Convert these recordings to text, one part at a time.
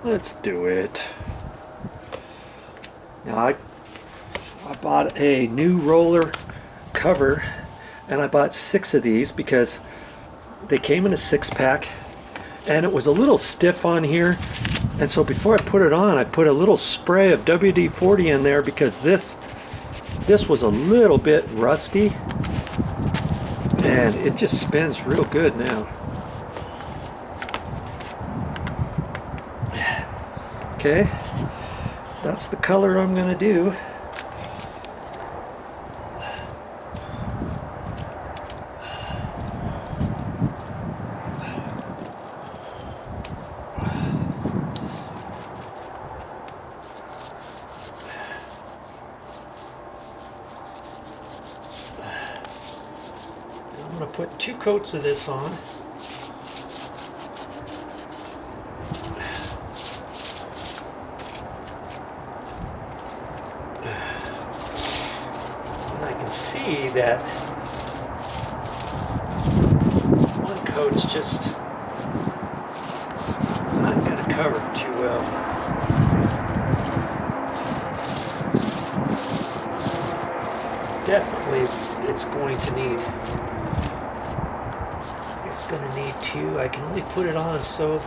Let's do it. Now I bought a new roller cover, and I bought 6 of these because they came in a 6-pack, and it was a little stiff on here, and so before I put it on, I put a little spray of WD-40 in there because this was a little bit rusty, and it just spins real good now. Okay, that's the color I'm going to do. I'm going to put 2 coats of this on. And I can see that one coat's just not going to cover it too well. Definitely it's going to need 2. I can only put it on so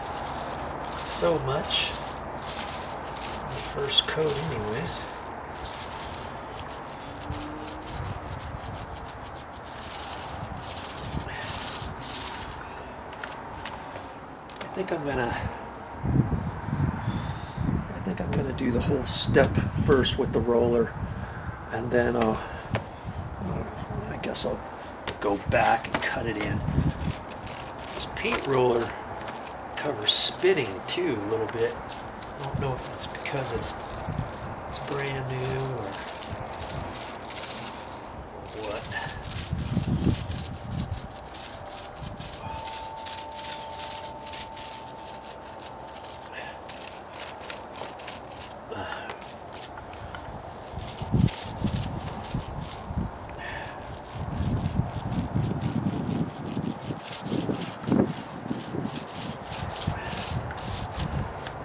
much on the first coat anyways. I think I'm gonna do the whole step first with the roller, and then I guess I'll go back and cut it in. This paint roller covers spitting too a little bit. I don't know if it's because it's brand new or what.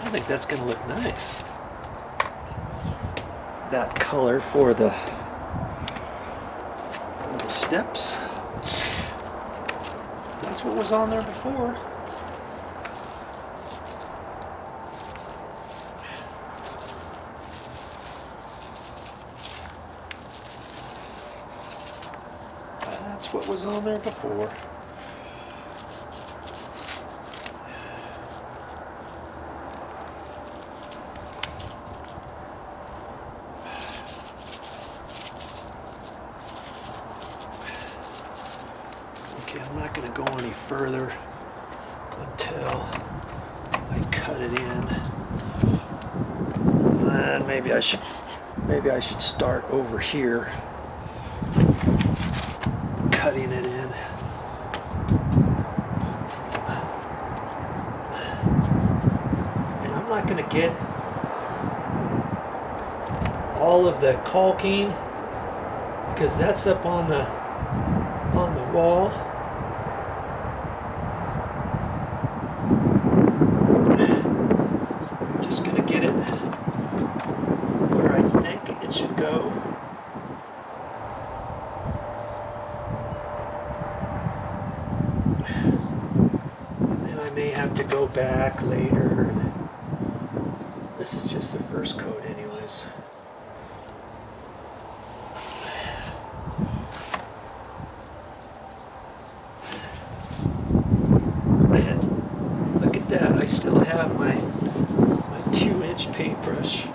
I think that's going to look nice. That color for the steps. That's what was on there before. That's what was on there before. Okay, I'm not going to go any further until I cut it in. And maybe I should start over here, cutting it in. And I'm not going to get all of the caulking because that's up on the wall. I'm just going to get it where I think it should go. And then I may have to go back later. This is just the first coat anyways. Man, look at that. I still have my 2-inch paintbrush,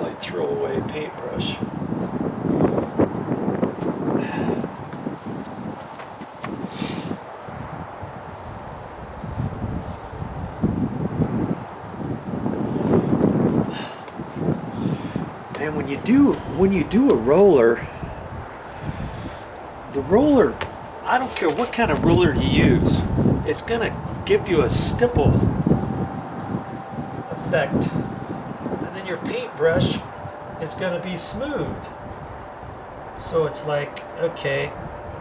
my throwaway paintbrush. And when you do a roller, the roller, I don't care what kind of roller you use, it's gonna give you a stipple effect, and then your paintbrush is gonna be smooth. So it's like, okay,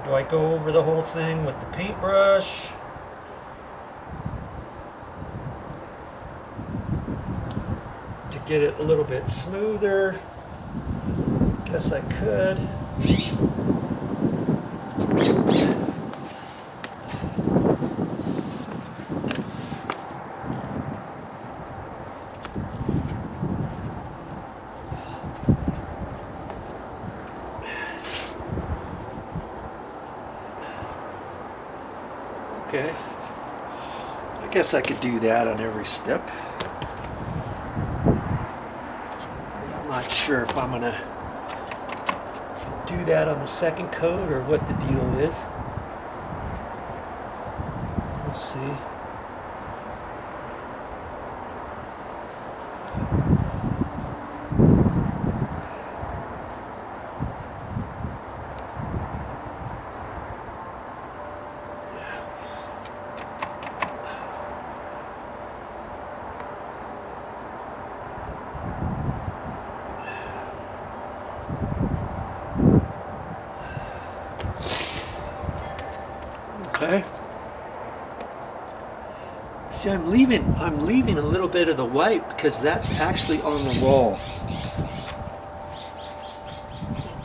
do I go over the whole thing with the paintbrush? get it a little bit smoother. Guess I could. Okay. I guess I could do that on every step. I'm not sure if I'm gonna do that on the second coat or what the deal is. We'll see. Okay. See, I'm leaving a little bit of the white because that's actually on the wall.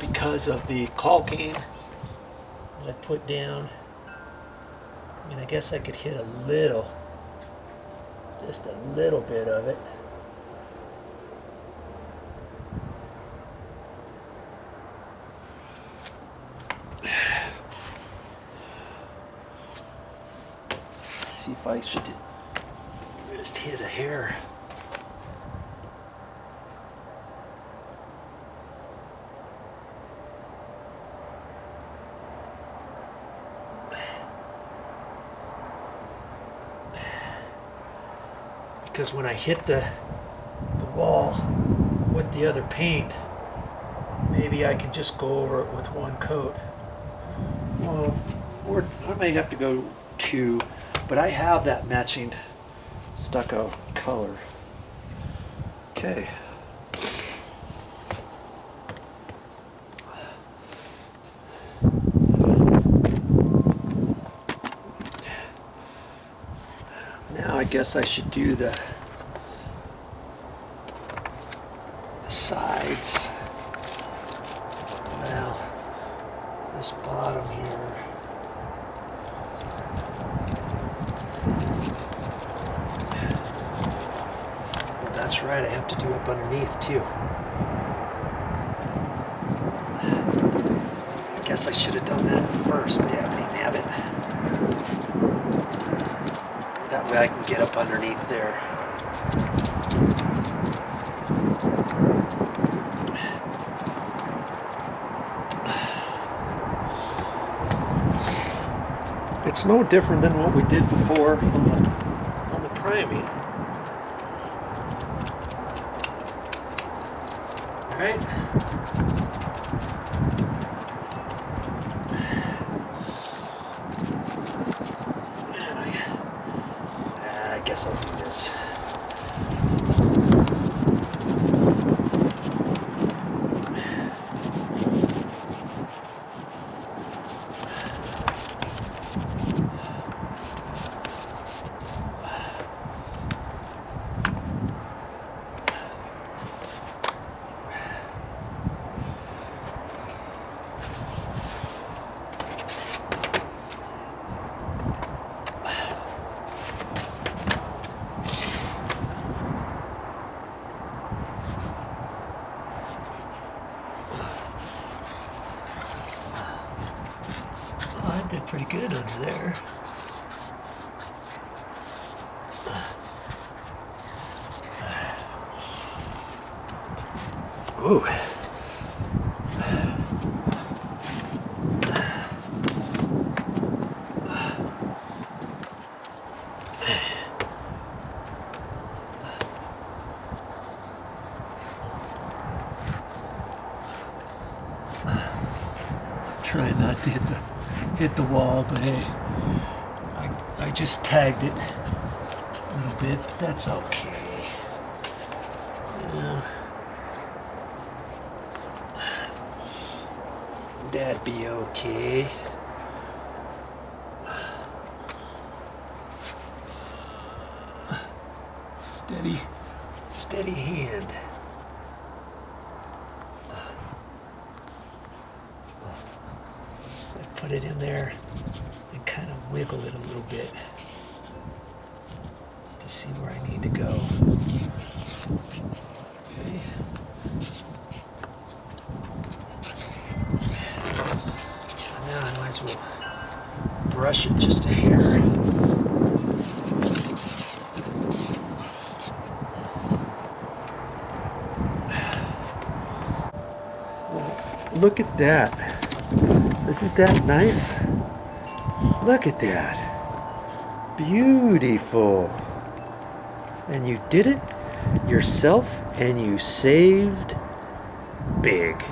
Because of the caulking that I put down. I mean, I guess I could hit a little, just a little bit of it. See if I should just hit a hair. Because when I hit the wall with the other paint, maybe I can just go over it with one coat. Well, or I may have to go two. But I have that matching stucco color. Okay. Now I guess I should do the sides. Well, this bottom here. That's right, I have to do up underneath too. I guess I should have done that first, dabbity nabbit. That way I can get up underneath there. It's no different than what we did before on the priming. Right? And I guess I'll do this. Did pretty good under there. Ooh. Try not to hit the wall, but hey, I just tagged it a little bit. That's okay. You know, that'd be okay. steady hand. I put it in there and kind of wiggle it a little bit to see where I need to go. Okay. Now I might as well brush it just a hair. Look at that. Isn't that nice? Look at that. Beautiful. And you did it yourself and you saved big.